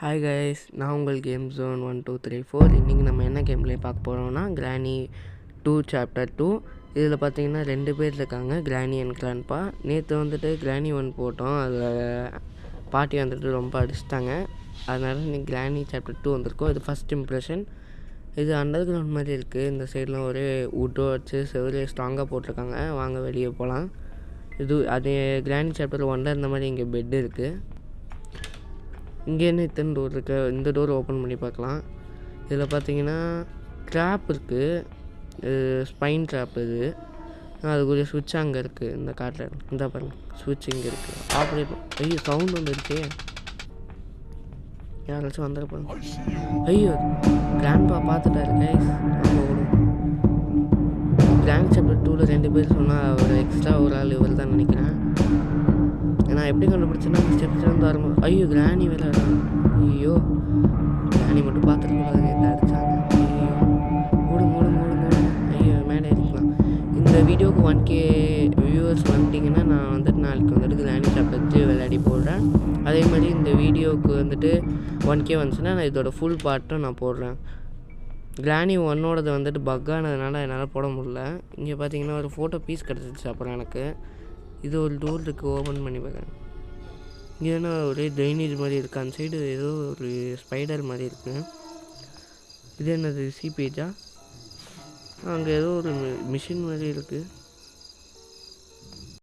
Hi guys, நான் உங்கள் game zone 1 2 3 4. இன்றைக்கி நம்ம என்ன கேம் ப்ளே பார்க்க போகிறோம்னா கிராணி 2 சாப்டர் 2. இதில் பார்த்தீங்கன்னா 2 பேர் இருக்காங்க, கிராணி அண்ட் கிராண்ட்பா. நேற்று வந்துட்டு கிராணி 1 போட்டோம், அதில் பாட்டி வந்துட்டு ரொம்ப அடிச்சிட்டாங்க. அதனால் இன்றைக்கி கிராணி சாப்டர் 2 வந்திருக்கோம். இது ஃபஸ்ட் இம்ப்ரெஷன். இது அண்டர் கிரவுண்ட் மாதிரி இருக்குது. இந்த சைடெலாம் ஒரே வுட்டோ வச்சு செவரே ஸ்ட்ராங்காக போட்டிருக்காங்க. வாங்க வெளியே போகலாம். இது அதே கிராணி சாப்டர் 1 இந்த மாதிரி இங்கே பெட் இருக்குது. இங்கேருந்து இத்தனை டோர் இருக்குது. இந்த டோர் ஓப்பன் பண்ணி பார்க்கலாம். இதில் பார்த்தீங்கன்னா ட்ராப் இருக்குது, ஸ்பைன் ட்ராப். இது அதுக்குரிய சுவிட்ச் அங்கே இருக்குது. இந்த காட்டில் இந்த பாருங்க, சுவிட்ச் இங்கே இருக்குது. ஆப்ரேட் ஐயோ, சவுண்ட் வந்துருச்சு. யாராச்சும் வந்துருப்பாங்க. ஐயோ, கிராண்ட்பா பார்த்துட்டாரு கைஸ். கிராண்ட் சாப்டர் 2ல் 2 பேர் சொன்னால் ஒரு எக்ஸ்ட்ரா ஒரு ஆள் இவர் தான் நினைக்கிறேன். நான் எப்படி கண்டுபிடிச்சேன்னா ஸ்டெப்ஸ்லேருந்து ஆரம்பம். ஐயோ, கிராணி விளையாடுறாங்க. ஐயோ, கிராணி மட்டும் பார்த்துருக்கூடாது, என்ன அடித்தாங்க. ஐயோ, மூடு மூடு மூடு மூடு. ஐயோ, மேலே இருக்கலாம். இந்த வீடியோவுக்கு 1K வியூவர்ஸ் வந்துட்டிங்கன்னா நான் வந்துட்டு நாளைக்கு வந்துட்டு கிராணி சாப்டர் விளையாடி போடுறேன். அதே மாதிரி இந்த வீடியோவுக்கு வந்துட்டு 1K வந்துச்சுன்னா நான் இதோட ஃபுல் பார்ட்டும் நான் போடுறேன். கிராணி 1ஓடது வந்துட்டு பக்கானதுனால என்னால் போட முடியல. இங்கே பார்த்தீங்கன்னா ஒரு ஃபோட்டோ பீஸ் கிடச்சிச்சு. அப்புறம் எனக்கு இது ஒரு டோர் இருக்குது, ஓப்பன் பண்ணி பார்க்குறேன். இங்கே என்ன ஒரே ட்ரைனேஜ் மாதிரி இருக்குது. அந்த சைடு ஏதோ ஒரு ஸ்பைடர் மாதிரி இருக்குது. இது என்னது, சீபேஜா? அங்கே ஏதோ ஒரு மிஷின் மாதிரி இருக்குது.